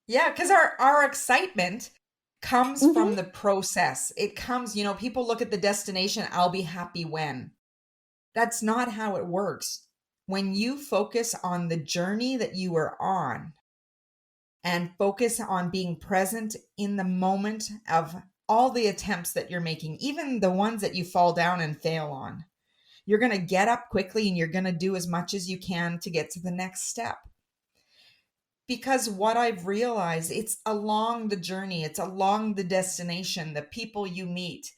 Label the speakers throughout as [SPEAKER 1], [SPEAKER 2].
[SPEAKER 1] Yeah, because our excitement comes
[SPEAKER 2] Mm-hmm.
[SPEAKER 1] from the process. It comes, people look at the destination, I'll be happy when. That's not how it works. When you focus on the journey that you are on and focus on being present in the moment of all the attempts that you're making, even the ones that you fall down and fail on, you're going to get up quickly and you're going to do as much as you can to get to the next step. Because what I've realized, it's along the journey, it's along the destination, the people you meet,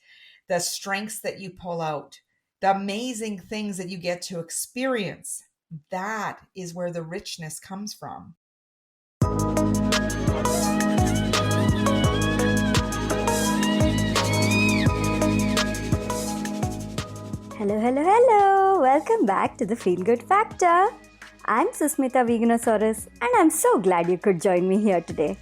[SPEAKER 1] the strengths that you pull out, the amazing things that you get to experience. That is where the richness comes from.
[SPEAKER 2] Hello, hello, hello. Welcome back to the Feel Good Factor. I'm Susmita Veganosaurus, and I'm so glad you could join me here today.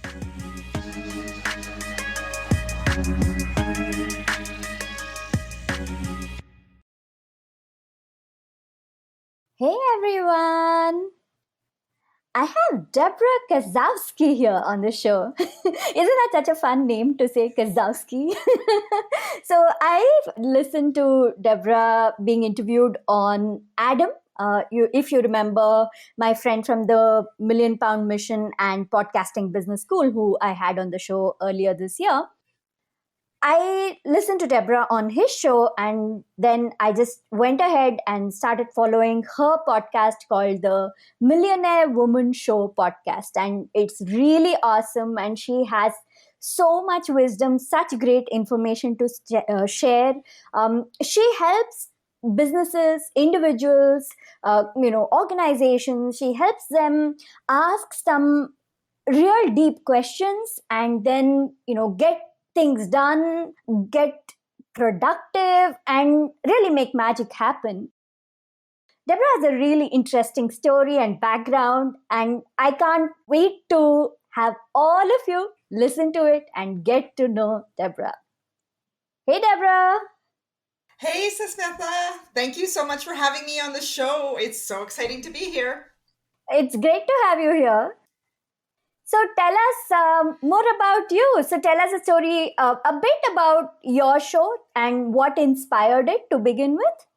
[SPEAKER 2] Hey everyone! I have Debra Kasowski here on the show. Isn't that such a fun name to say, Kasowski? So I've listened to Debra being interviewed on Adam. If you remember, my friend from the Million Pound Mission and Podcasting Business School, who I had on the show earlier this year. I listened to Debra on his show, and then I just went ahead and started following her podcast called the Millionaire Woman Show podcast. And it's really awesome. And she has so much wisdom, such great information to share. She helps businesses, individuals, organizations. She helps them ask some real deep questions and then get things done, get productive, and really make magic happen. Debra has a really interesting story and background, and I can't wait to have all of you listen to it and get to know Debra. Hey, Debra!
[SPEAKER 1] Hey, Sasnatha. Thank you so much for having me on the show. It's so exciting to be here.
[SPEAKER 2] It's great to have you here. So tell us more about you. So tell us a story, a bit about your show and what inspired it to begin with.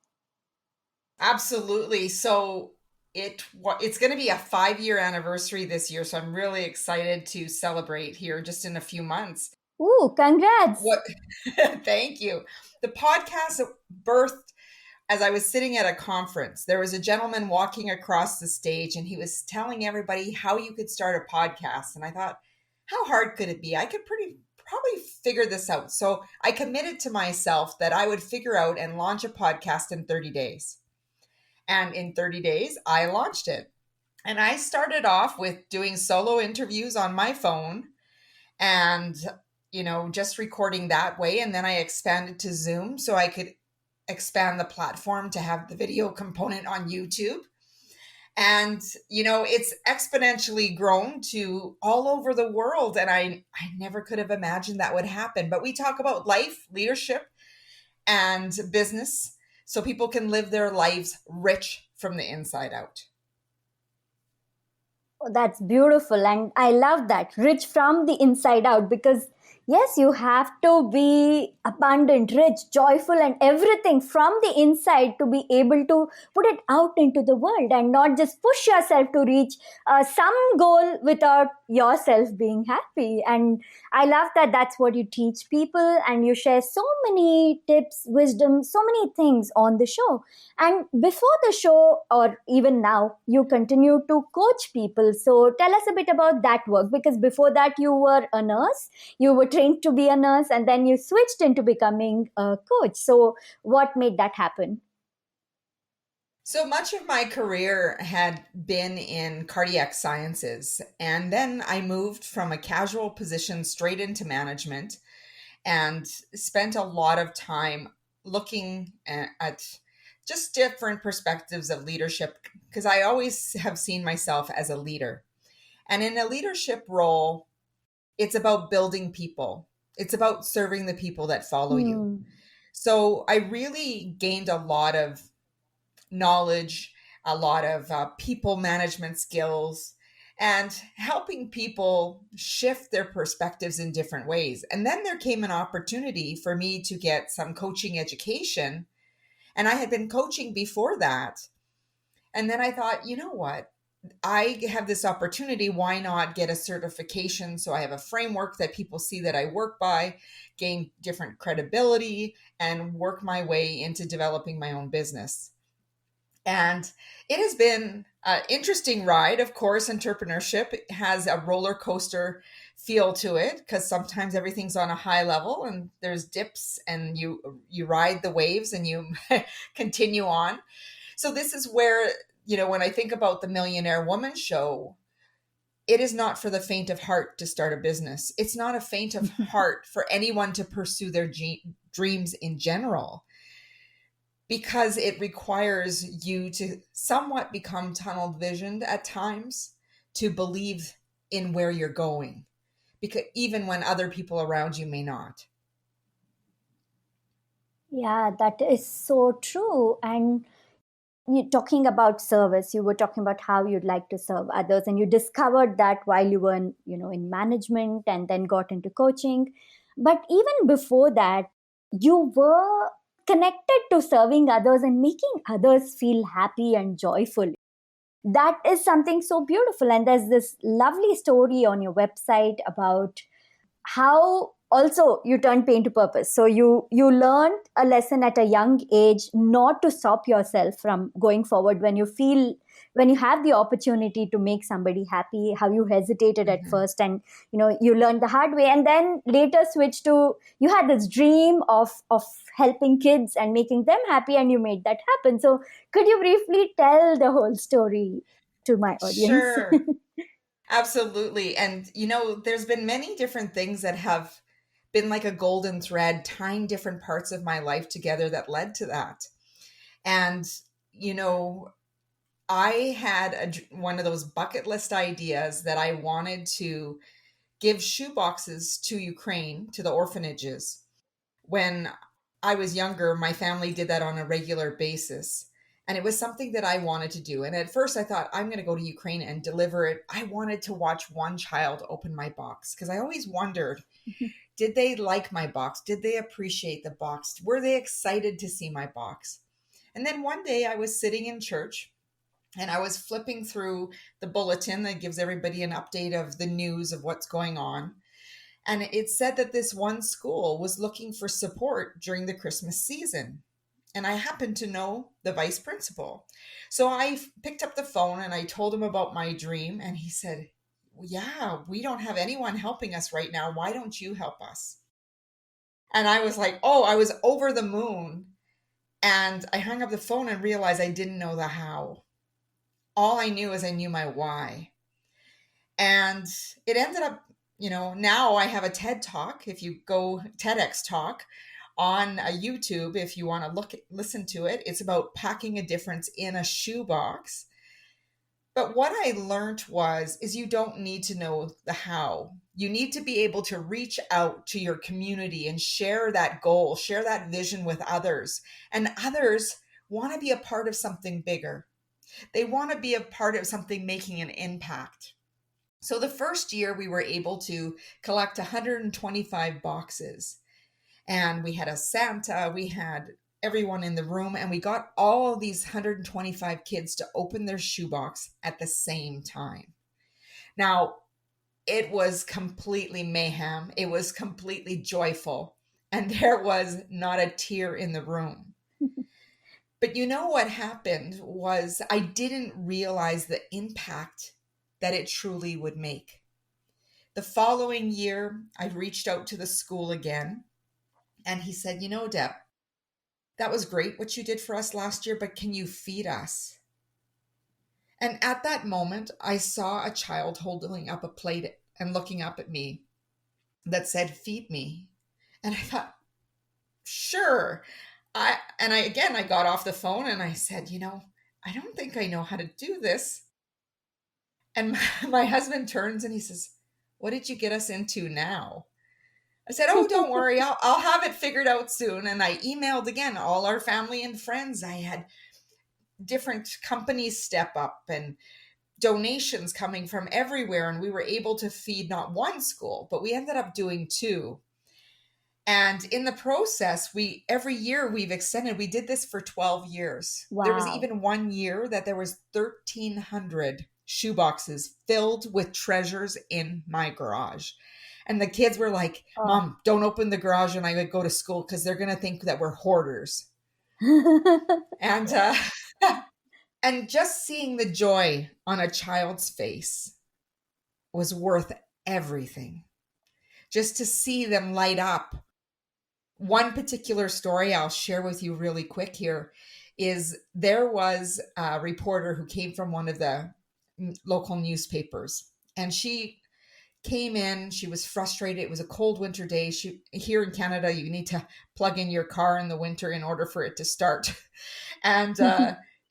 [SPEAKER 1] Absolutely. So it's going to be a 5-year anniversary this year, so I'm really excited to celebrate here just in a few months.
[SPEAKER 2] Ooh, congrats.
[SPEAKER 1] What Thank you. The podcast birthed as I was sitting at a conference. There was a gentleman walking across the stage and he was telling everybody how you could start a podcast, and I thought, how hard could it be? I could probably figure this out. So I committed to myself that I would figure out and launch a podcast in 30 days. And in 30 days, I launched it. And I started off with doing solo interviews on my phone and, just recording that way. And then I expanded to Zoom so I could expand the platform to have the video component on YouTube. And, it's exponentially grown to all over the world. And I never could have imagined that would happen. But we talk about life, leadership, and business so people can live their lives rich from the inside out.
[SPEAKER 2] Oh, that's beautiful. And I love that. Rich from the inside out, because yes, you have to be abundant, rich, joyful, and everything from the inside to be able to put it out into the world and not just push yourself to reach some goal without yourself being happy. And I love that that's what you teach people, and you share so many tips, wisdom, so many things on the show. And before the show, or even now, you continue to coach people. So tell us a bit about that work, because before that, you were a nurse, you were trained to be a nurse, and then you switched into becoming a coach. So, what made that happen?
[SPEAKER 1] So much of my career had been in cardiac sciences. And then I moved from a casual position straight into management and spent a lot of time looking at just different perspectives of leadership because I always have seen myself as a leader. And in a leadership role, it's about building people. It's about serving the people that follow you.
[SPEAKER 2] Hmm.
[SPEAKER 1] So I really gained a lot of knowledge, a lot of people management skills. and helping people shift their perspectives in different ways. And then there came an opportunity for me to get some coaching education. And I had been coaching before that. And then I thought, you know what? I have this opportunity. Why not get a certification? So I have a framework that people see that I work by, gain different credibility, and work my way into developing my own business. And it has been an interesting ride. Of course, entrepreneurship has a roller coaster feel to it because sometimes everything's on a high level and there's dips and you ride the waves and you continue on. So this is where, when I think about the Millionaire Woman show, it is not for the faint of heart to start a business. It's not a faint of heart for anyone to pursue their dreams in general, because it requires you to somewhat become tunnel visioned at times to believe in where you're going, because even when other people around you may not.
[SPEAKER 2] Yeah, that is so true. And you talking about service, you were talking about how you'd like to serve others, and you discovered that while you were in management and then got into coaching. But even before that, you were connected to serving others and making others feel happy and joyful. That is something so beautiful. And there's this lovely story on your website about how also you turned pain to purpose. So you learned a lesson at a young age not to stop yourself from going forward when you have the opportunity to make somebody happy, how you hesitated at first, and you learned the hard way, and then later switched to, you had this dream of helping kids and making them happy, and you made that happen. So could you briefly tell the whole story to my audience?
[SPEAKER 1] Sure. Absolutely. And, there's been many different things that have been like a golden thread tying different parts of my life together that led to that. And, I had one of those bucket list ideas that I wanted to give shoeboxes to Ukraine, to the orphanages. When I was younger, my family did that on a regular basis. And it was something that I wanted to do. And at first I thought, I'm going to go to Ukraine and deliver it. I wanted to watch one child open my box because I always wondered, did they like my box? Did they appreciate the box? Were they excited to see my box? And then one day I was sitting in church and I was flipping through the bulletin that gives everybody an update of the news of what's going on. And it said that this one school was looking for support during the Christmas season. And I happened to know the vice principal. So I picked up the phone and I told him about my dream. And he said, yeah, we don't have anyone helping us right now. Why don't you help us? And I was like, oh, I was over the moon. And I hung up the phone and realized I didn't know the how. All I knew is I knew my why. And it ended up, now I have a TED Talk. If you go TEDx Talk on a YouTube, if you want to listen to it, it's about packing a difference in a shoebox. But what I learned is you don't need to know the how. You need to be able to reach out to your community and share that goal, share that vision with others. And others want to be a part of something bigger. They want to be a part of something making an impact. So the first year we were able to collect 125 boxes, and we had a Santa, we had everyone in the room, and we got all these 125 kids to open their shoebox at the same time. Now, it was completely mayhem. It was completely joyful, and there was not a tear in the room. But what happened was I didn't realize the impact that it truly would make. The following year, I reached out to the school again, and he said, Deb, that was great what you did for us last year, but can you feed us? And at that moment, I saw a child holding up a plate and looking up at me that said, feed me. And I thought, sure. I got off the phone and I said, I don't think I know how to do this. And my husband turns and he says, what did you get us into now? I said, oh, don't worry. I'll have it figured out soon. And I emailed again all our family and friends. I had different companies step up and donations coming from everywhere, and we were able to feed not one school, but we ended up doing two. And in the process, we every year we've extended. We did this for 12 years. There was
[SPEAKER 2] Wow.
[SPEAKER 1] even one year that there was 1,300 shoeboxes filled with treasures in my garage. And the kids were like,
[SPEAKER 2] Oh.
[SPEAKER 1] "Mom, don't open the garage when I go to school because they're going to think that we're hoarders." And and just seeing the joy on a child's face was worth everything. Just to see them light up. One particular story I'll share with you really quick here is there was a reporter who came from one of the local newspapers, and she came in. She was frustrated. It was a cold winter day. Here in Canada, you need to plug in your car in the winter in order for it to start. And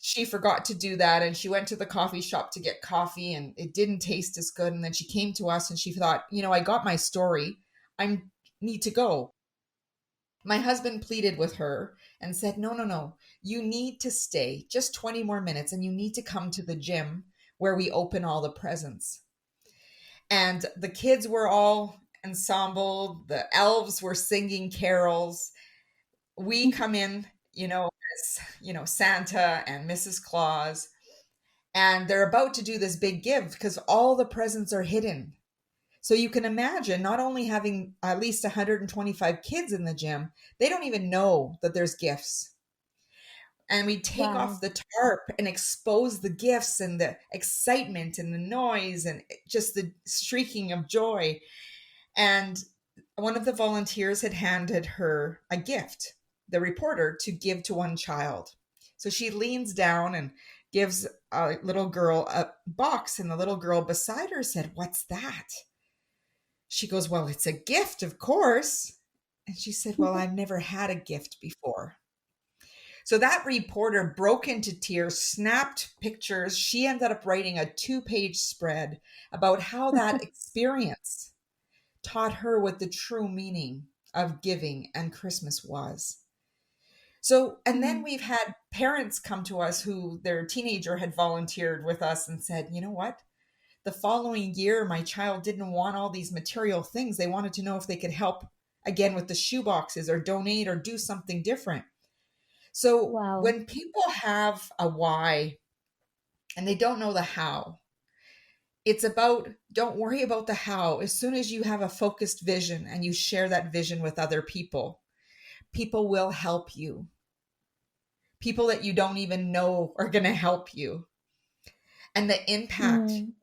[SPEAKER 1] she forgot to do that, and she went to the coffee shop to get coffee, and it didn't taste as good. And then she came to us, and she thought, I got my story. I need to go. My husband pleaded with her and said, no, no, no, you need to stay just 20 more minutes, and you need to come to the gym where we open all the presents. And the kids were all ensembled. The elves were singing carols. We come in, as, Santa and Mrs. Claus, and they're about to do this big give because all the presents are hidden. So you can imagine not only having at least 125 kids in the gym, they don't even know that there's gifts. And we take off
[SPEAKER 2] Wow.
[SPEAKER 1] the tarp and expose the gifts and the excitement and the noise and just the streaking of joy. And one of the volunteers had handed her a gift, the reporter, to give to one child. So she leans down and gives a little girl a box, and the little girl beside her said, "What's that?" She goes, "Well, it's a gift, of course." And she said, "Well, I've never had a gift before." So that reporter broke into tears, snapped pictures. She ended up writing a 2-page spread about how that experience taught her what the true meaning of giving and Christmas was. So, and then we've had parents come to us who their teenager had volunteered with us and said, "You know what? The following year, my child didn't want all these material things. They wanted to know if they could help again with the shoe boxes or donate or do something different." So
[SPEAKER 2] Wow.
[SPEAKER 1] when people have a why and they don't know the how, it's about, don't worry about the how. As soon as you have a focused vision and you share that vision with other people, people will help you. People that you don't even know are going to help you. And the impact
[SPEAKER 2] Mm.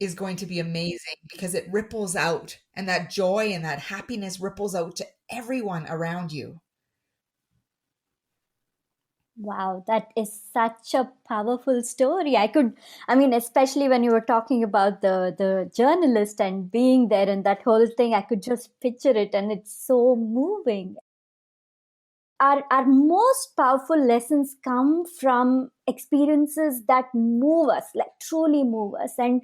[SPEAKER 1] is going to be amazing because it ripples out, and that joy and that happiness ripples out to everyone around you.
[SPEAKER 2] Wow, that is such a powerful story. I mean, especially when you were talking about the journalist and being there and that whole thing, I could just picture it, and it's so moving. Our most powerful lessons come from experiences that move us, like truly move us. And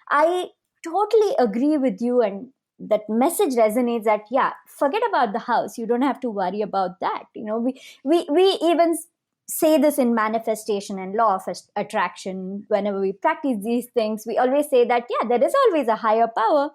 [SPEAKER 2] I totally agree with you, and that message resonates that, yeah, forget about the house. You don't have to worry about that. We even say this in manifestation and law of attraction. Whenever we practice these things, we always say that, yeah, there is always a higher power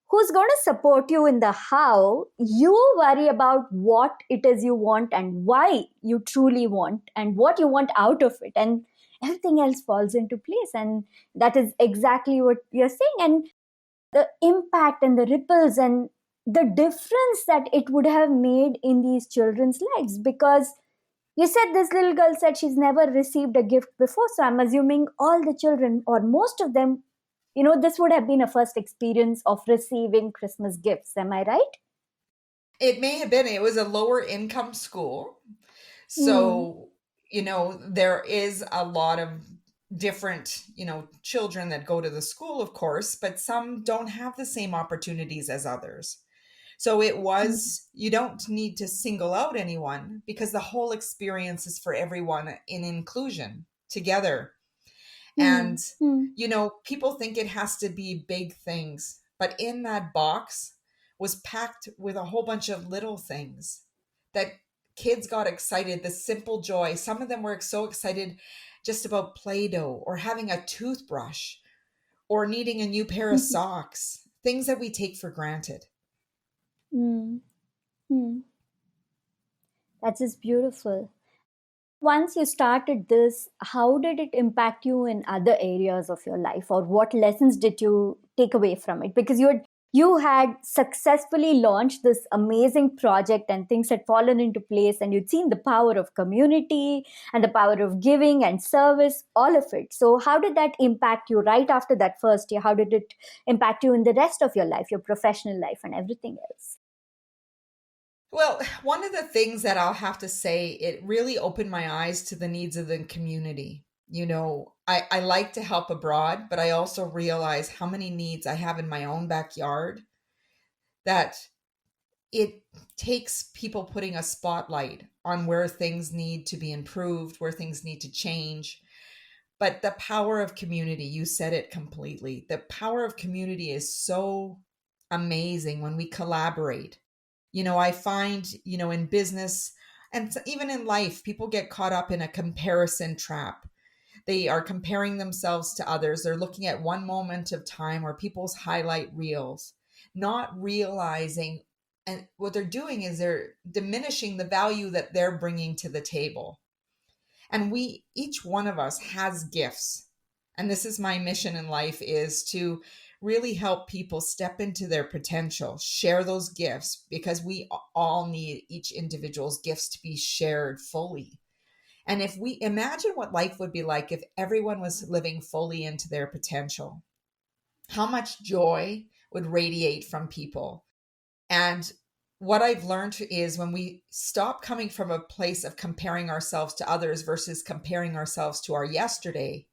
[SPEAKER 2] who's going to support you in the how. You worry about what it is you want and why you truly want and what you want out of it, and everything else falls into place. And that is exactly what you're saying. And the impact and the ripples and the difference that it would have made in these children's lives, because you said this little girl said she's never received a gift before. So I'm assuming all the children, or most of them, this would have been a first experience of receiving Christmas gifts. Am I right?
[SPEAKER 1] It may have been, it was a lower income school.
[SPEAKER 2] Hmm.
[SPEAKER 1] So, there is a lot of different, children that go to the school, of course, but some don't have the same opportunities as others. So you don't need to single out anyone because the whole experience is for everyone in inclusion together.
[SPEAKER 2] Hmm.
[SPEAKER 1] And,
[SPEAKER 2] Hmm.
[SPEAKER 1] people think it has to be big things, but in that box was packed with a whole bunch of little things that kids got excited, the simple joy. Some of them were so excited just about Play Doh or having a toothbrush or needing a new pair of socks, things that we take for granted.
[SPEAKER 2] Mm. Mm. That's just beautiful. Once you started this, how did it impact you in other areas of your life, or what lessons did you take away from it? Because you had successfully launched this amazing project and things had fallen into place, and you'd seen the power of community and the power of giving and service, all of it. So how did that impact you right after that first year? How did it impact you in the rest of your life, your professional life and everything else?
[SPEAKER 1] Well, one of the things that I'll have to say, it really opened my eyes to the needs of the community. I like to help abroad, but I also realize how many needs I have in my own backyard, that it takes people putting a spotlight on where things need to be improved, where things need to change. But the power of community, you said it completely. The power of community is so amazing when we collaborate. I find, in business and even in life, people get caught up in a comparison trap. They are comparing themselves to others. They're looking at one moment of time or people's highlight reels, not realizing, and what they're doing is they're diminishing the value that they're bringing to the table. And each one of us has gifts. And this is my mission in life, is to really help people step into their potential, share those gifts, because we all need each individual's gifts to be shared fully. And if we imagine what life would be like if everyone was living fully into their potential, how much joy would radiate from people. And what I've learned is when we stop coming from a place of comparing ourselves to others versus comparing ourselves to our yesterday,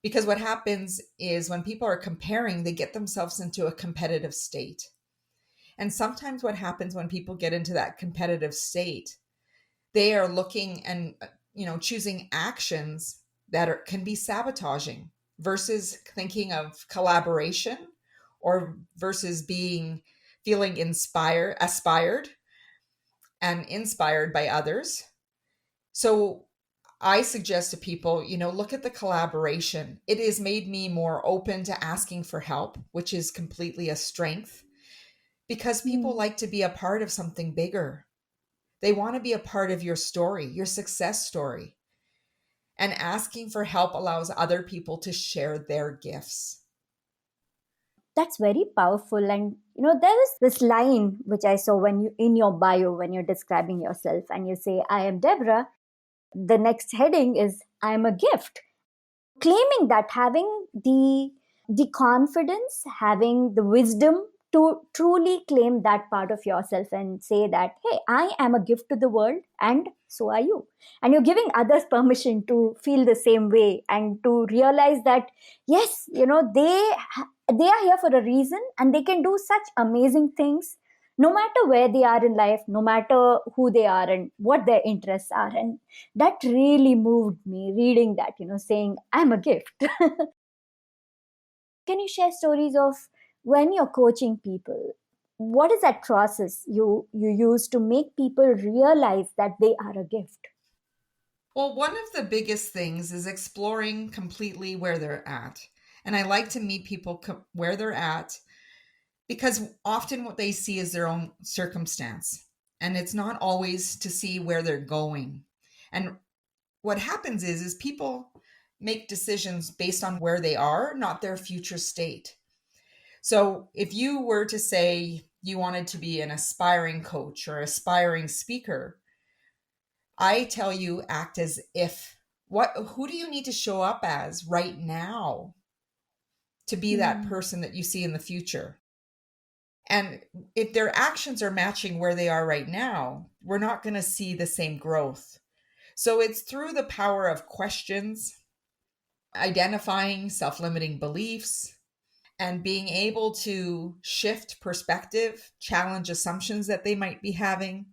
[SPEAKER 1] because what happens is when people are comparing, they get themselves into a competitive state. And sometimes what happens when people get into that competitive state, they are looking and choosing actions that can be sabotaging versus thinking of collaboration, or versus feeling aspired and inspired by others. So I suggest to people, look at the collaboration. It has made me more open to asking for help, which is completely a strength, because people
[SPEAKER 2] Mm.
[SPEAKER 1] like to be a part of something bigger. They want to be a part of your story, your success story. And asking for help allows other people to share their gifts.
[SPEAKER 2] That's very powerful. And there was this line which I saw when you in your bio, when you're describing yourself, and you say, I am Debra. The next heading is, I am a gift. Claiming that, having the confidence, having the wisdom to truly claim that part of yourself and say that, hey, I am a gift to the world, and so are you. And you're giving others permission to feel the same way and to realize that, yes, they are here for a reason, and they can do such amazing things no matter where they are in life, no matter who they are and what their interests are. And that really moved me reading that, saying, I'm a gift. Can you share stories of when you're coaching people? What is that process you use to make people realize that they are a gift?
[SPEAKER 1] Well, one of the biggest things is exploring completely where they're at. And I like to meet people where they're at, because often what they see is their own circumstance. And it's not always to see where they're going. And what happens is people make decisions based on where they are, not their future state. So if you were to say you wanted to be an aspiring coach or aspiring speaker, I tell you, act as if, who do you need to show up as right now to be that
[SPEAKER 2] Hmm.
[SPEAKER 1] person that you see in the future? And if their actions are matching where they are right now, we're not going to see the same growth. So it's through the power of questions, identifying self-limiting beliefs, and being able to shift perspective, challenge assumptions that they might be having,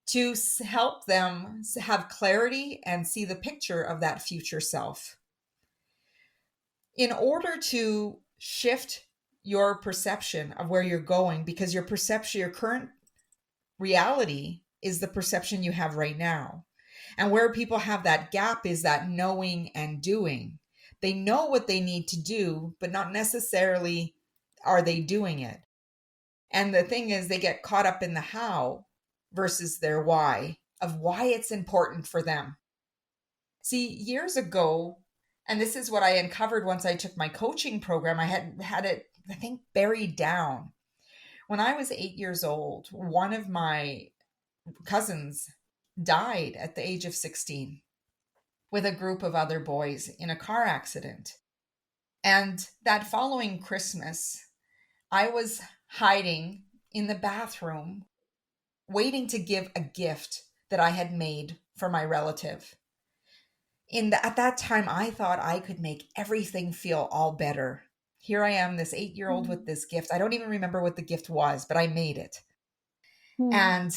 [SPEAKER 1] to help them have clarity and see the picture of that future self. In order to shift your perception of where you're going, because your current reality is the perception you have right now. And where people have that gap is that knowing and doing. They know what they need to do, but not necessarily are they doing it. And the thing is, they get caught up in the how versus their why, of why it's important for them. See, years ago, and this is what I uncovered once I took my coaching program, I had it, I think, buried down. When I was 8 years old, one of my cousins died at the age of 16 with a group of other boys in a car accident. And that following Christmas, I was hiding in the bathroom, waiting to give a gift that I had made for my relative. At that time, I thought I could make everything feel all better. Here I am, this 8-year-old with this gift. I don't even remember what the gift was, but I made it. And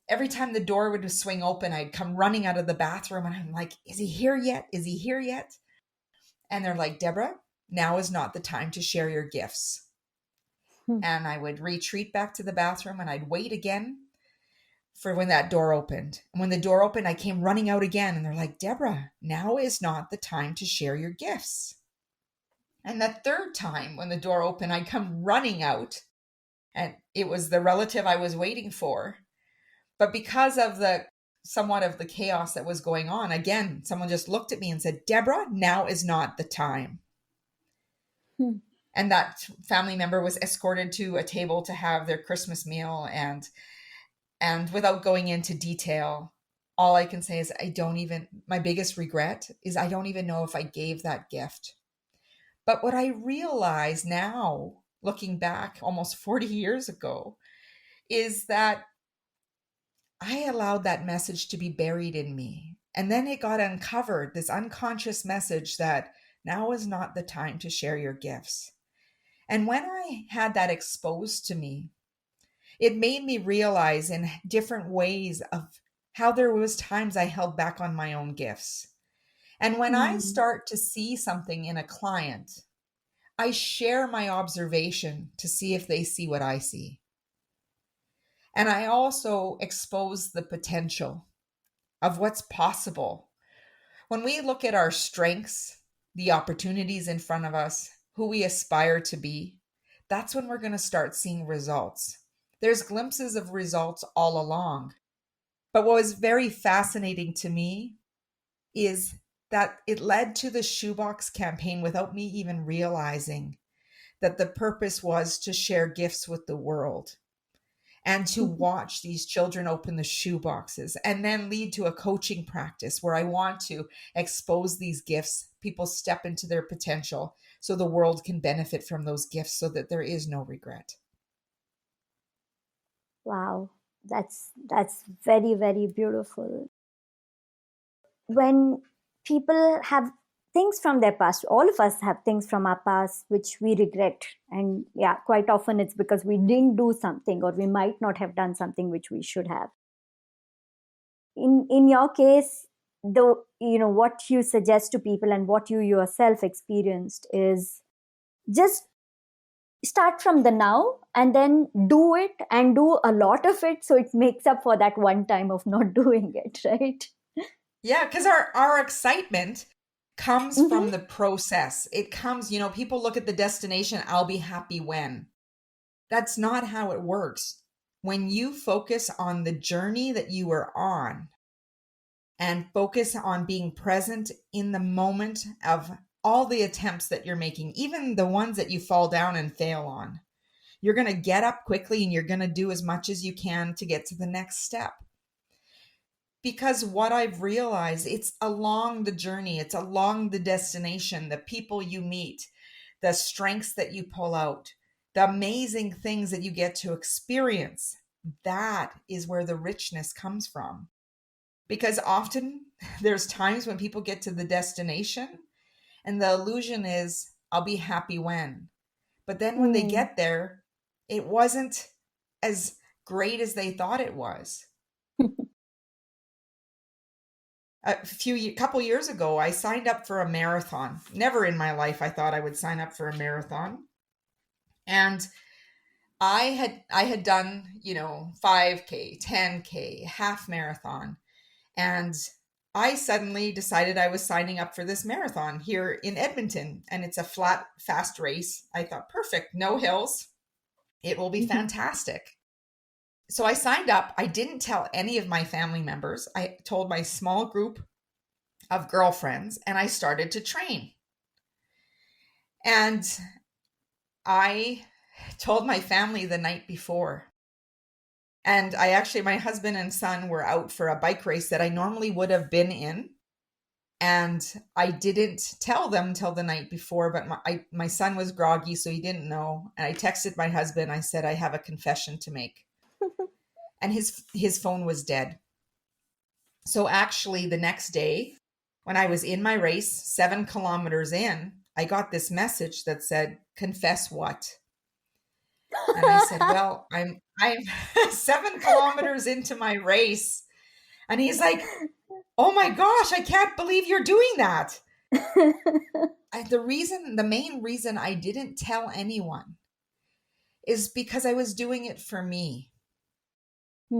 [SPEAKER 1] every time the door would swing open, I'd come running out of the bathroom and I'm like, is he here yet? Is he here yet? And they're like, Debra, now is not the time to share your gifts. And I would retreat back to the bathroom and I'd wait again for when that door opened. And when the door opened, I came running out again and they're like, Debra, now is not the time to share your gifts. And the third time when the door opened, I'd come running out and it was the relative I was waiting for. But because of somewhat of the chaos that was going on, again, someone just looked at me and said, Debra, now is not the time. And that family member was escorted to a table to have their Christmas meal. And without going into detail, all I can say is my biggest regret is I don't even know if I gave that gift. But what I realize now, looking back almost 40 years ago, is that I allowed that message to be buried in me. And then it got uncovered, this unconscious message that now is not the time to share your gifts. And when I had that exposed to me, it made me realize in different ways of how there was times I held back on my own gifts. And when I start to see something in a client, I share my observation to see if they see what I see. And I also expose the potential of what's possible. When we look at our strengths, the opportunities in front of us, who we aspire to be, that's when we're going to start seeing results. There's glimpses of results all along. But what was very fascinating to me is that it led to the shoebox campaign without me even realizing that the purpose was to share gifts with the world and to watch these children open the shoe boxes and then lead to a coaching practice where I want to expose these gifts. People step into their potential so the world can benefit from those gifts so that there is no regret.
[SPEAKER 2] Wow, that's very, very beautiful. When people have things from their past, all of us have things from our past which we regret, and yeah, quite often it's because we didn't do something or we might not have done something which we should have. In your case, though, what you suggest to people and what you yourself experienced is just start from the now and then do it and do a lot of it so it makes up for that one time of not doing it, right?
[SPEAKER 1] Yeah, because our excitement comes from the process. It comes, people look at the destination, I'll be happy when. That's not how it works. When you focus on the journey that you are on and focus on being present in the moment of all the attempts that you're making, even the ones that you fall down and fail on, you're going to get up quickly and you're going to do as much as you can to get to the next step. Because what I've realized, it's along the journey, it's along the destination, the people you meet, the strengths that you pull out, the amazing things that you get to experience. That is where the richness comes from. Because often there's times when people get to the destination and the illusion is, I'll be happy when. But then when they get there, it wasn't as great as they thought it was. Couple years ago, I signed up for a marathon. Never in my life I thought I would sign up for a marathon. And I had done, 5K, 10K, half marathon. And I suddenly decided I was signing up for this marathon here in Edmonton, and it's a flat, fast race. I thought, perfect, no hills. It will be fantastic. So I signed up. I didn't tell any of my family members. I told my small group of girlfriends, and I started to train. And I told my family the night before. And my husband and son were out for a bike race that I normally would have been in. And I didn't tell them till the night before, but my son was groggy, so he didn't know. And I texted my husband. I said, I have a confession to make. And his phone was dead. So actually the next day, when I was in my race, 7 kilometers in, I got this message that said, confess what? And I said, well, I'm 7 kilometers into my race. And he's like, oh my gosh, I can't believe you're doing that. The main reason I didn't tell anyone is because I was doing it for me.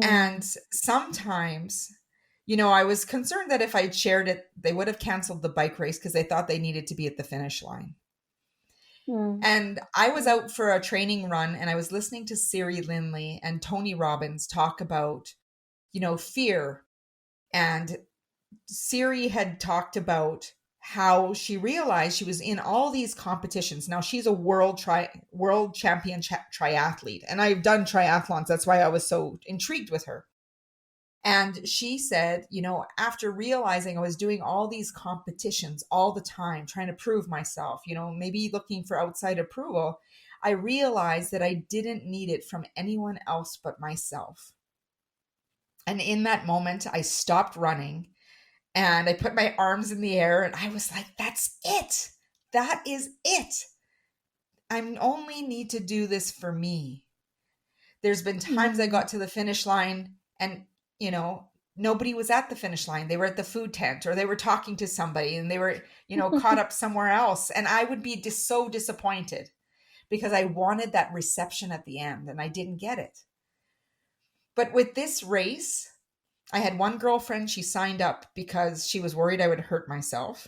[SPEAKER 1] And sometimes, I was concerned that if I'd shared it, they would have canceled the bike race because they thought they needed to be at the finish line. And I was out for a training run, and I was listening to Siri Lindley and Tony Robbins talk about, fear. And Siri had talked about how she realized she was in all these competitions. Now she's a world champion triathlete, and I've done triathlons. That's why I was so intrigued with her. And she said, after realizing I was doing all these competitions all the time, trying to prove myself, maybe looking for outside approval, I realized that I didn't need it from anyone else but myself. And in that moment, I stopped running and I put my arms in the air and I was like, that's it. That is it. I only need to do this for me. There's been times I got to the finish line and nobody was at the finish line. They were at the food tent or they were talking to somebody and they were, caught up somewhere else. And I would be so disappointed because I wanted that reception at the end and I didn't get it. But with this race, I had one girlfriend, she signed up because she was worried I would hurt myself.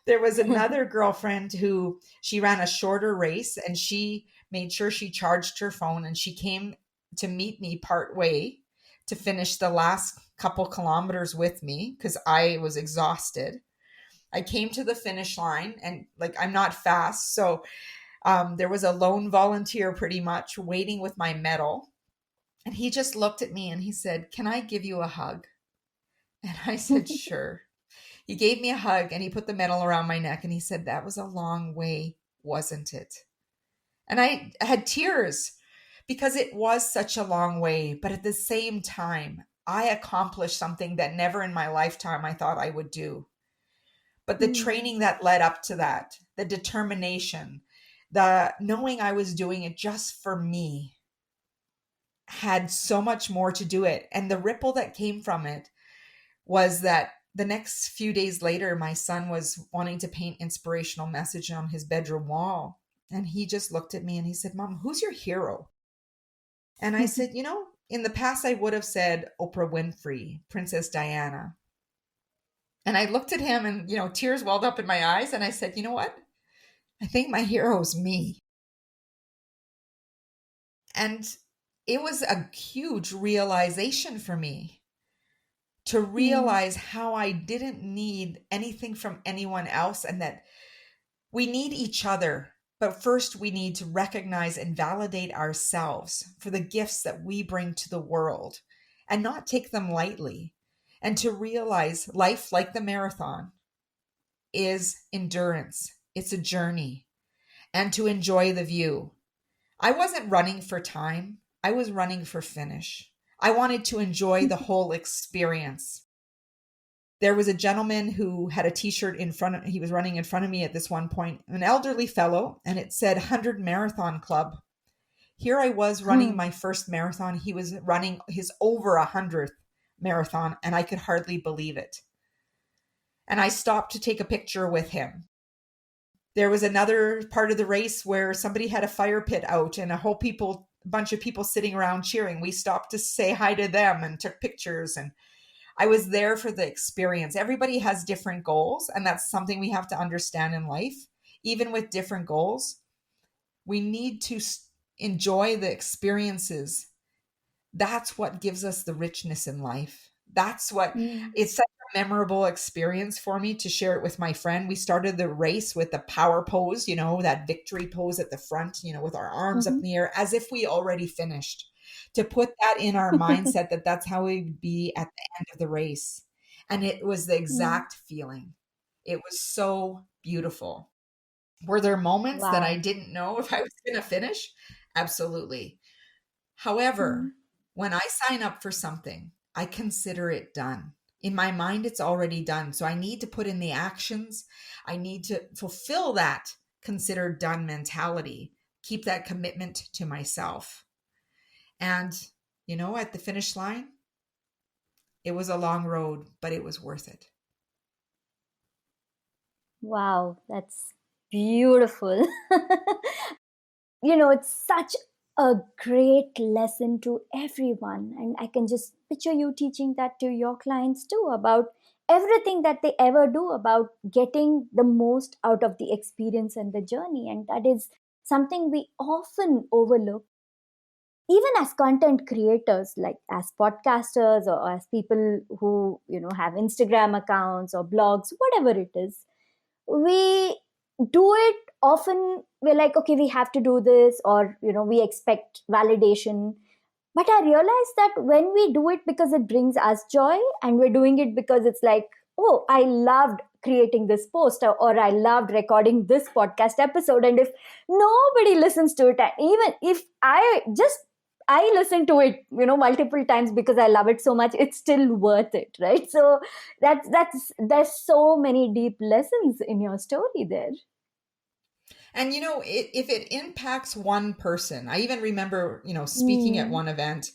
[SPEAKER 1] There was another girlfriend who she ran a shorter race and she made sure she charged her phone and she came to meet me part way to finish the last couple kilometers with me because I was exhausted. I came to the finish line and I'm not fast. So there was a lone volunteer pretty much waiting with my medal. And he just looked at me and he said, can I give you a hug? And I said, sure. He gave me a hug and he put the medal around my neck and he said, that was a long way, wasn't it? And I had tears because it was such a long way. But at the same time, I accomplished something that never in my lifetime I thought I would do. But the training that led up to that, the determination, the knowing I was doing it just for me had so much more to do it. And the ripple that came from it was that the next few days later, my son was wanting to paint inspirational message on his bedroom wall. And he just looked at me and he said, Mom, who's your hero? And I said, in the past, I would have said Oprah Winfrey, Princess Diana. And I looked at him and, tears welled up in my eyes. And I said, you know what? I think my hero is me. And it was a huge realization for me to realize how I didn't need anything from anyone else and that we need each other. But first, we need to recognize and validate ourselves for the gifts that we bring to the world and not take them lightly. And to realize life, like the marathon, is endurance. It's a journey. And to enjoy the view. I wasn't running for time. I was running for finish. I wanted to enjoy the whole experience. There was a gentleman who had a t-shirt he was running in front of me at this one point, an elderly fellow, and it said 100 Marathon Club. Here I was running my first marathon. He was running his over 100th marathon, and I could hardly believe it. And I stopped to take a picture with him. There was another part of the race where somebody had a fire pit out and a bunch of people sitting around cheering. We stopped to say hi to them and took pictures. And I was there for the experience. Everybody has different goals, and that's something we have to understand in life. Even with different goals, we need to enjoy the experiences. That's what gives us the richness in life. That's what
[SPEAKER 2] Mm.
[SPEAKER 1] it's such a memorable experience for me to share it with my friend. We started the race with the power pose, that victory pose at the front, with our arms up in
[SPEAKER 2] Mhm.
[SPEAKER 1] the air as if we already finished. To put that in our mindset that that's how we'd be at the end of the race. And it was the
[SPEAKER 2] Mm.
[SPEAKER 1] exact feeling. It was so beautiful. Were there moments that I
[SPEAKER 2] Wow.
[SPEAKER 1] didn't know if I was going to finish? Absolutely. However,
[SPEAKER 2] Mm.
[SPEAKER 1] when I sign up for something, I consider it done. In my mind, it's already done. So I need to put in the actions. I need to fulfill that considered done mentality, keep that commitment to myself. And, at the finish line, it was a long road, but it was worth it.
[SPEAKER 2] Wow, that's beautiful. It's such a great lesson to everyone. And I can just picture you teaching that to your clients too about everything that they ever do about getting the most out of the experience and the journey. And that is something we often overlook, even as content creators, like as podcasters or as people who, have Instagram accounts or blogs, whatever it is. We do it often, we're like, okay, we have to do this, or we expect validation. But I realize that when we do it because it brings us joy, and we're doing it because it's like, oh, I loved creating this post, or I loved recording this podcast episode, and if nobody listens to it, and even if I listen to it, multiple times because I love it so much, it's still worth it, right? So there's so many deep lessons in your story there.
[SPEAKER 1] And if it impacts one person, I even remember, speaking at
[SPEAKER 2] Mm.
[SPEAKER 1] one event,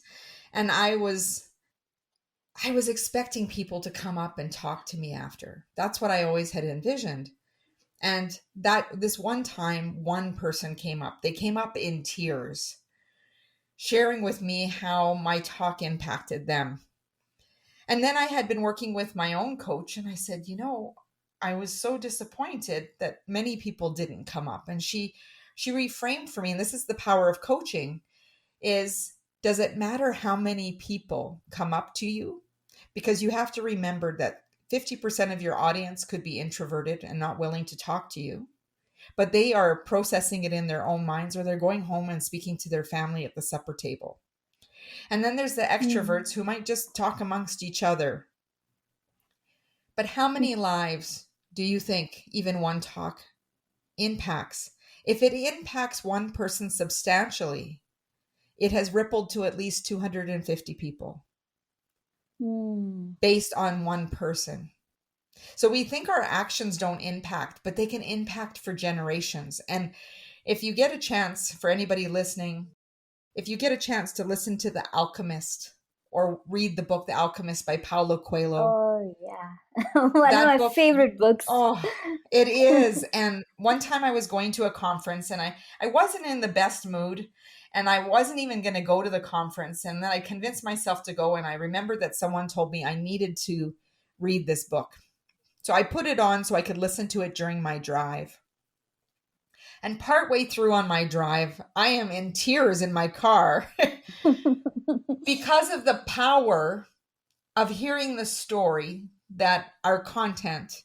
[SPEAKER 1] and I was expecting people to come up and talk to me after. That's what I always had envisioned. And that this one time, one person came up. They came up in tears, sharing with me how my talk impacted them. And then I had been working with my own coach, and I said, I was so disappointed that many people didn't come up. And she reframed for me, and this is the power of coaching, is does it matter how many people come up to you? Because you have to remember that 50% of your audience could be introverted and not willing to talk to you, but they are processing it in their own minds, or they're going home and speaking to their family at the supper table. And then there's the
[SPEAKER 2] Mm.
[SPEAKER 1] extroverts who might just talk amongst each other. But how many lives do you think even one talk impacts? If it impacts one person substantially, it has rippled to at least 250 people
[SPEAKER 2] Mm.
[SPEAKER 1] based on one person. So we think our actions don't impact, but they can impact for generations. And if you get a chance, for anybody listening, if you get a chance to listen to The Alchemist or read the book The Alchemist by Paulo Coelho,
[SPEAKER 2] Oh, yeah. One of
[SPEAKER 1] that
[SPEAKER 2] my
[SPEAKER 1] book,
[SPEAKER 2] favorite books.
[SPEAKER 1] oh, it is. And one time I was going to a conference, and I wasn't in the best mood, and I wasn't even going to go to the conference. And then I convinced myself to go, and I remembered that someone told me I needed to read this book. So I put it on so I could listen to it during my drive. And partway through on my drive, I am in tears in my car because of the power of hearing the story that our content,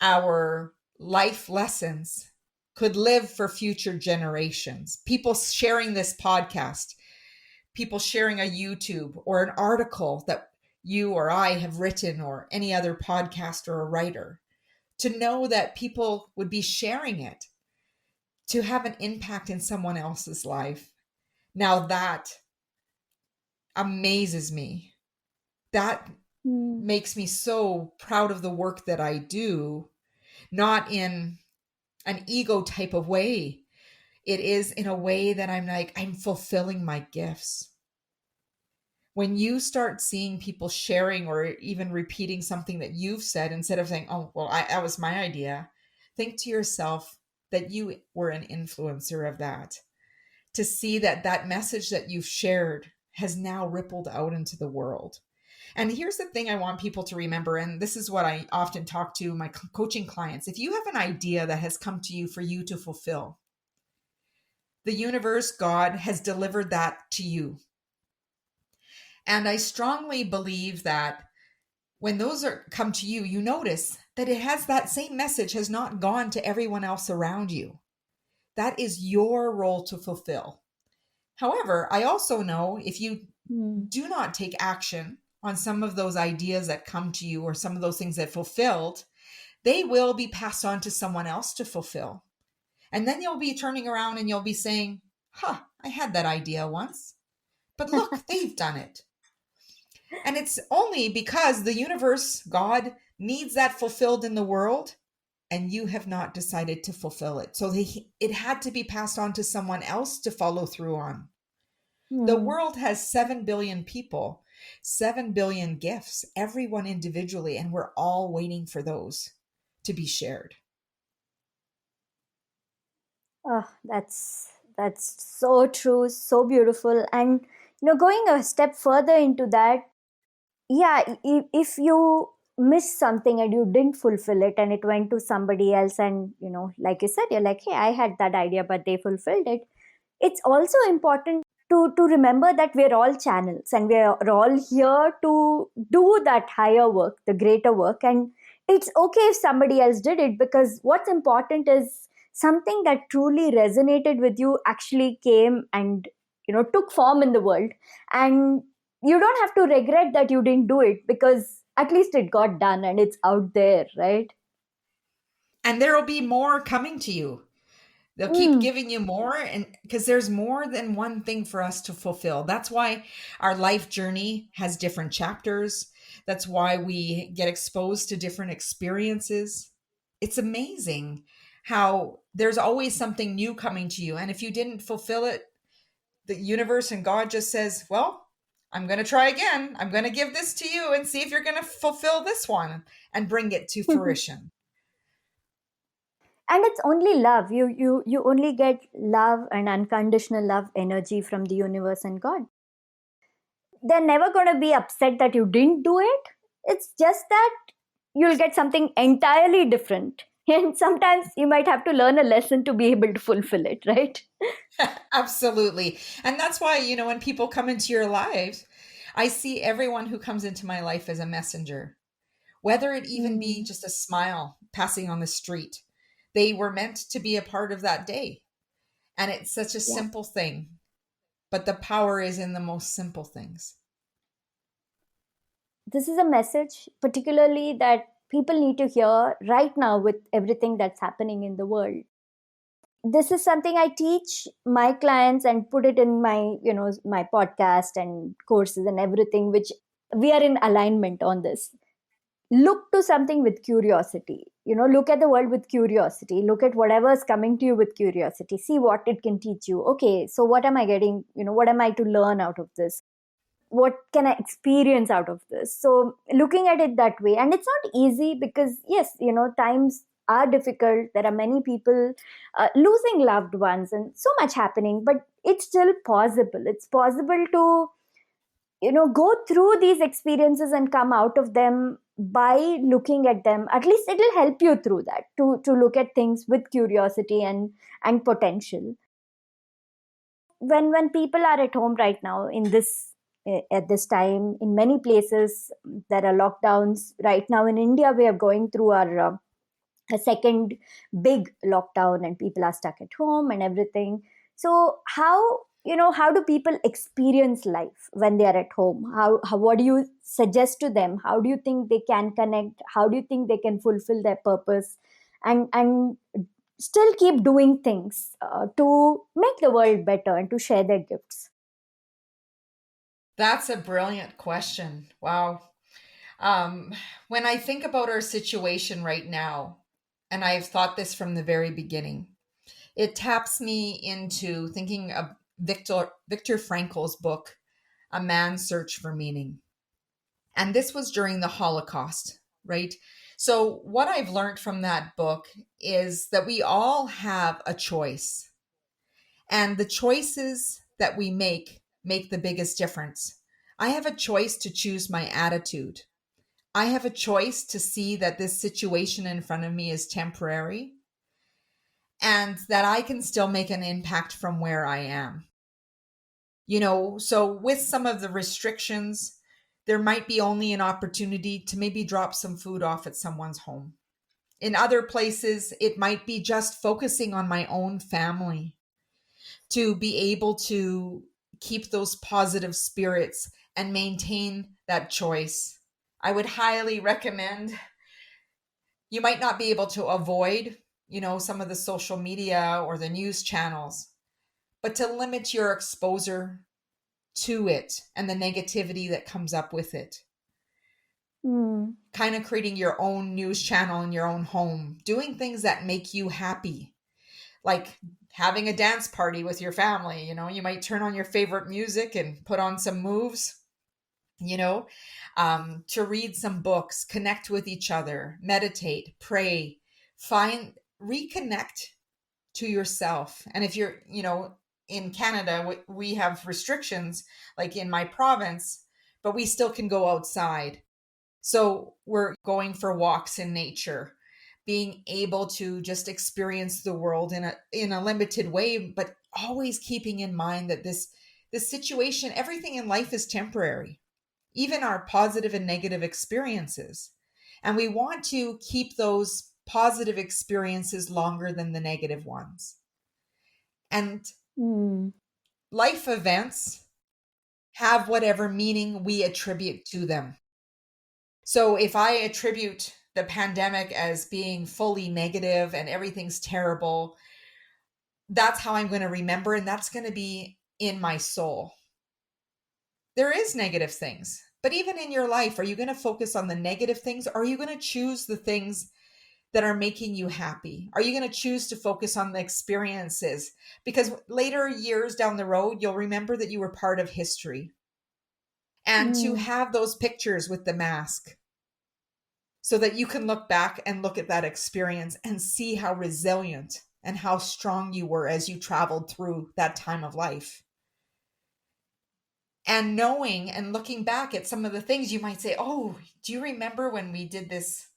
[SPEAKER 1] our life lessons could live for future generations. People sharing this podcast, people sharing a YouTube or an article that you or I have written, or any other podcaster or writer, to know that people would be sharing it to have an impact in someone else's life. Now that amazes me. That
[SPEAKER 2] Mm.
[SPEAKER 1] makes me so proud of the work that I do, not in an ego type of way. It is in a way that I'm like, I'm fulfilling my gifts. When you start seeing people sharing or even repeating something that you've said, instead of saying, oh, well, that was my idea, think to yourself that you were an influencer of that. To see that that message that you've shared has now rippled out into the world. And here's the thing I want people to remember, and this is what I often talk to my coaching clients. If you have an idea that has come to you for you to fulfill, the universe, God, has delivered that to you. And I strongly believe that when those are come to you, you notice that it has that same message has not gone to everyone else around you. That is your role to fulfill. However, I also know if you do not take action on some of those ideas that come to you or some of those things that fulfilled, they will be passed on to someone else to fulfill. And then you'll be turning around and you'll be saying, I had that idea once, but look, they've done it. And it's only because the universe, God, needs that fulfilled in the world, and you have not decided to fulfill it. So it had to be passed on to someone else to follow through on. The world has 7 billion people, 7 billion gifts, everyone individually, and we're all waiting for those to be shared.
[SPEAKER 2] Oh, that's so true, so beautiful. And going a step further into that, yeah, if you miss something and you didn't fulfill it and it went to somebody else, and like you said, you're like, hey, I had that idea, but they fulfilled it. It's also important to remember that we're all channels and we're all here to do that higher work, the greater work. And it's okay if somebody else did it, because what's important is something that truly resonated with you actually came and took form in the world. And you don't have to regret that you didn't do it, because at least it got done and it's out there, right?
[SPEAKER 1] And there will be more coming to you. They'll keep giving you more, and because there's more than one thing for us to fulfill. That's why our life journey has different chapters. That's why we get exposed to different experiences. It's amazing how there's always something new coming to you. And if you didn't fulfill it, the universe and God just says, well, I'm going to try again. I'm going to give this to you and see if you're going to fulfill this one and bring it to fruition.
[SPEAKER 2] And it's only love. You only get love and unconditional love energy from the universe and God. They're never going to be upset that you didn't do it. It's just that you'll get something entirely different. And sometimes you might have to learn a lesson to be able to fulfill it, right?
[SPEAKER 1] Absolutely. And that's why, when people come into your lives, I see everyone who comes into my life as a messenger, whether it even be just a smile passing on the street. They were meant to be a part of that day. And it's such a simple thing, but the power is in the most simple things.
[SPEAKER 2] This is a message, particularly that people need to hear right now with everything that's happening in the world. This is something I teach my clients and put it in my, my podcast and courses and everything, which we are in alignment on this. Look to something with curiosity. Look at the world with curiosity. Look at whatever is coming to you with curiosity. See what it can teach you. Okay, so what am I getting? What am I to learn out of this? What can I experience out of this? So looking at it that way. And it's not easy because, yes, times are difficult. There are many people losing loved ones and so much happening, but it's still possible. It's possible to go through these experiences and come out of them by looking at them. At least it'll help you through that, to look at things with curiosity and potential. When people are at home right now at this time, in many places there are lockdowns. Right now in India, we are going through our a second big lockdown, and people are stuck at home and everything. So how do people experience life when they are at home? How what do you suggest to them? How do you think they can connect? How do you think they can fulfill their purpose and still keep doing things to make the world better and to share their gifts?
[SPEAKER 1] That's a brilliant question. Wow. When I think about our situation right now, and I've thought this from the very beginning, it taps me into thinking of Viktor Frankl's book, A Man's Search for Meaning. And this was during the Holocaust, right? So what I've learned from that book is that we all have a choice. And the choices that we make the biggest difference. I have a choice to choose my attitude. I have a choice to see that this situation in front of me is temporary and that I can still make an impact from where I am. So with some of the restrictions, there might be only an opportunity to maybe drop some food off at someone's home. In other places, it might be just focusing on my own family to be able to keep those positive spirits and maintain that choice. I would highly recommend. You might not be able to avoid, some of the social media or the news channels, but to limit your exposure to it and the negativity that comes up with it. Kind of creating your own news channel in your own home, doing things that make you happy, like having a dance party with your family. You might turn on your favorite music and put on some moves, to read some books, connect with each other, meditate, pray, reconnect to yourself. And if you're, in Canada, we have restrictions like in my province, but we still can go outside. So we're going for walks in nature, being able to just experience the world in a limited way, but always keeping in mind that this situation, everything in life is temporary, even our positive and negative experiences. And we want to keep those positive experiences longer than the negative ones. And life events have whatever meaning we attribute to them. So if I attribute the pandemic as being fully negative and everything's terrible, that's how I'm going to remember, and that's going to be in my soul. There is negative things, but even in your life, are you going to focus on the negative things? Or are you going to choose the things that are making you happy? Are you going to choose to focus on the experiences? Because later years down the road, you'll remember that you were part of history. And to have those pictures with the mask so that you can look back and look at that experience and see how resilient and how strong you were as you traveled through that time of life. And knowing and looking back at some of the things, you might say, oh, do you remember when we did this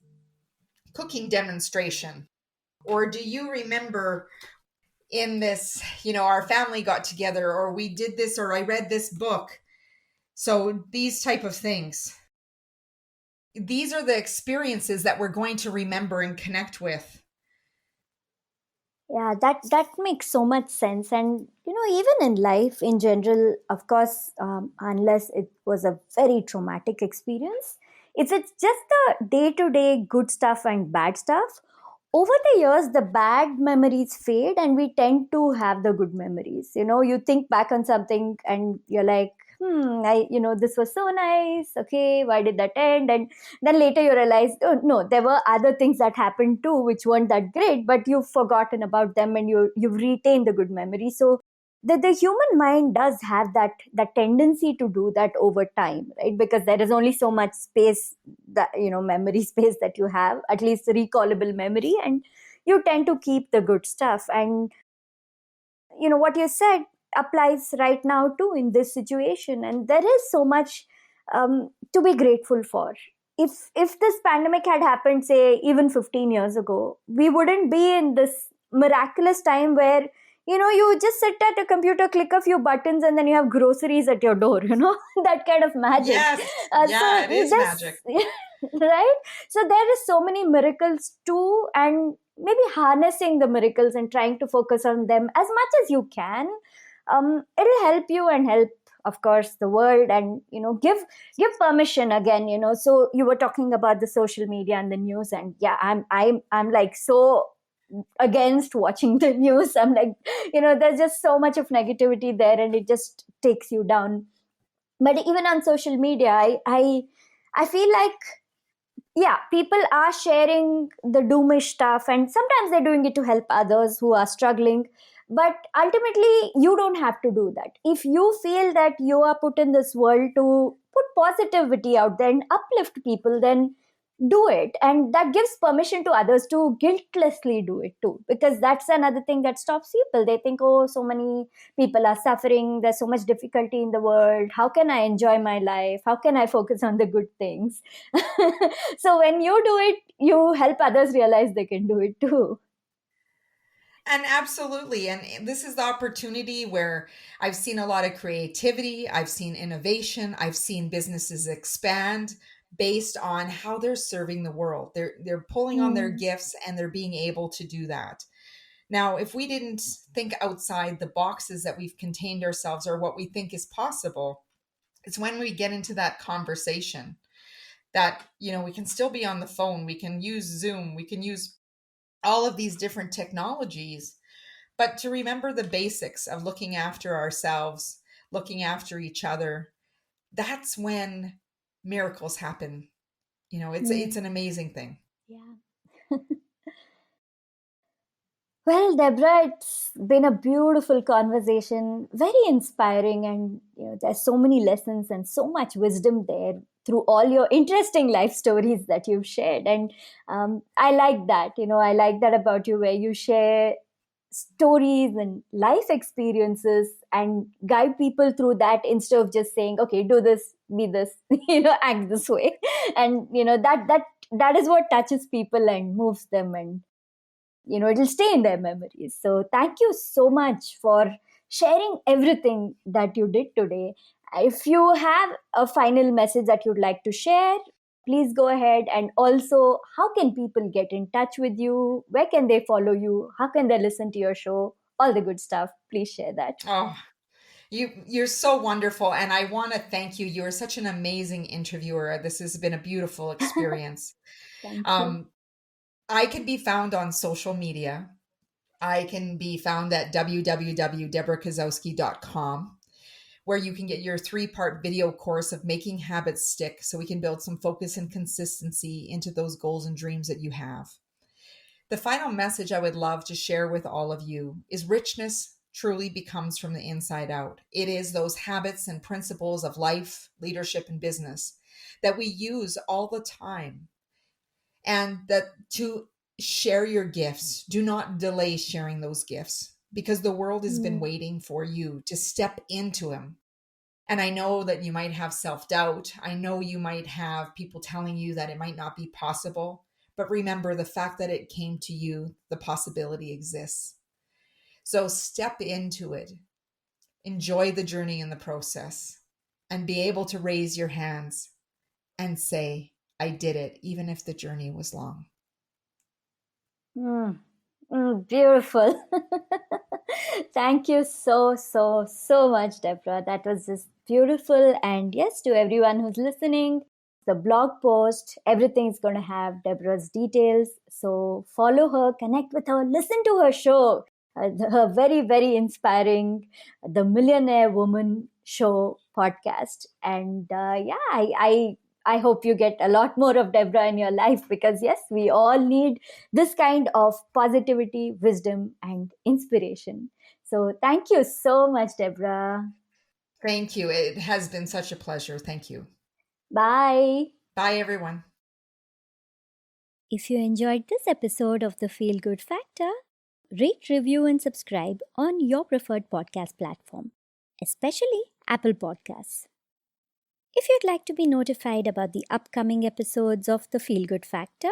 [SPEAKER 1] cooking demonstration? Or do you remember in this, our family got together, or we did this, or I read this book? So these type of things. These are the experiences that we're going to remember and connect with.
[SPEAKER 2] Yeah, that makes so much sense. And even in life in general, of course, unless it was a very traumatic experience, if it's just the day-to-day good stuff and bad stuff, over the years the bad memories fade and we tend to have the good memories. You think back on something and you're like, this was so nice. Okay, why did that end? And then later you realize, oh no, there were other things that happened too which weren't that great, but you've forgotten about them and you've retained the good memory. So the human mind does have that tendency to do that over time, right? Because there is only so much space, that memory space that you have, at least recallable memory, and you tend to keep the good stuff. And what you said applies right now too in this situation, and there is so much to be grateful for. If this pandemic had happened, say, even 15 years ago, we wouldn't be in this miraculous time where you just sit at a computer, click a few buttons, and then you have groceries at your door, that kind of magic.
[SPEAKER 1] Yes. It is magic.
[SPEAKER 2] Right? So there is so many miracles too, and maybe harnessing the miracles and trying to focus on them as much as you can, it'll help you and help, of course, the world. And give permission again. So you were talking about the social media and the news, and yeah, I'm like so against watching the news. I'm like, there's just so much of negativity there and it just takes you down. But even on social media, I feel like, yeah, people are sharing the doomish stuff, and sometimes they're doing it to help others who are struggling. But ultimately, you don't have to do that. If you feel that you are put in this world to put positivity out there and uplift people, then do it, and that gives permission to others to guiltlessly do it too, because that's another thing that stops people. They think, oh, so many people are suffering, there's so much difficulty in the world, how can I enjoy my life, how can I focus on the good things? So when you do it, you help others realize they can do it too.
[SPEAKER 1] And absolutely. And this is the opportunity where I've seen a lot of creativity, I've seen innovation, I've seen businesses expand based on how they're serving the world. They're pulling on their
[SPEAKER 2] Hmm.
[SPEAKER 1] gifts and they're being able to do that. Now, if we didn't think outside the boxes that we've contained ourselves or what we think is possible, it's when we get into that conversation that, we can still be on the phone, we can use Zoom, we can use all of these different technologies, but to remember the basics of looking after ourselves, looking after each other, that's when miracles happen. It's
[SPEAKER 2] Hmm.
[SPEAKER 1] an amazing thing.
[SPEAKER 2] Yeah. Well, Deborah, it's been a beautiful conversation, very inspiring, and there's so many lessons and so much wisdom there through all your interesting life stories that you've shared. And I like that. I like that about you, where you share stories and life experiences and guide people through that instead of just saying, "Okay, do this, be this, act this way," and that is what touches people and moves them, and it'll stay in their memories. So thank you so much for sharing everything that you did today. If you have a final message that you'd like to share, please go ahead. And also, how can people get in touch with you? Where can they follow you? How can they listen to your show? All the good stuff. Please share that.
[SPEAKER 1] Oh, you're so wonderful, and I want to thank you. You are such an amazing interviewer. This has been a beautiful experience.
[SPEAKER 2] Thank you.
[SPEAKER 1] um, I can be found on social media. I can be found at www.debrakasowski.com, where you can get your 3-part video course of making habits stick so we can build some focus and consistency into those goals and dreams that you have. The final message I would love to share with all of you is richness truly becomes from the inside out. It is those habits and principles of life, leadership, and business that we use all the time. And that to share your gifts, do not delay sharing those gifts because the world has been
[SPEAKER 2] Mm.
[SPEAKER 1] waiting for you to step into them. And I know that you might have self doubt. I know you might have people telling you that it might not be possible. But remember, the fact that it came to you, the possibility exists. So step into it, enjoy the journey in the process, and be able to raise your hands and say, I did it, even if the journey was long.
[SPEAKER 2] Mm. Beautiful. Thank you so, so, so much, Deborah. That was just beautiful. And yes, to everyone who's listening, the blog post, everything's going to have Deborah's details. So follow her, connect with her, listen to her show, her very, very inspiring The Millionaire Woman Show podcast. And I hope you get a lot more of Deborah in your life, because yes, we all need this kind of positivity, wisdom, and inspiration. So thank you so much, Deborah.
[SPEAKER 1] Thank you. It has been such a pleasure. Thank you.
[SPEAKER 2] Bye.
[SPEAKER 1] Bye, everyone.
[SPEAKER 2] If you enjoyed this episode of the Feel Good Factor, rate, review, and subscribe on your preferred podcast platform, especially Apple Podcasts. If you'd like to be notified about the upcoming episodes of the Feel Good Factor,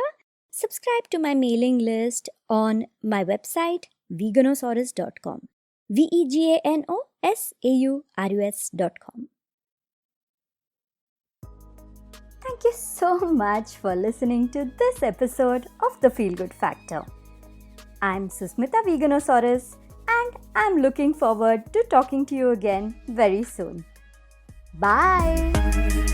[SPEAKER 2] subscribe to my mailing list on my website, veganosaurus.com. veganosaurus.com. Thank you so much for listening to this episode of the Feel Good Factor. I'm Susmita Veganosaurus, and I'm looking forward to talking to you again very soon. Bye!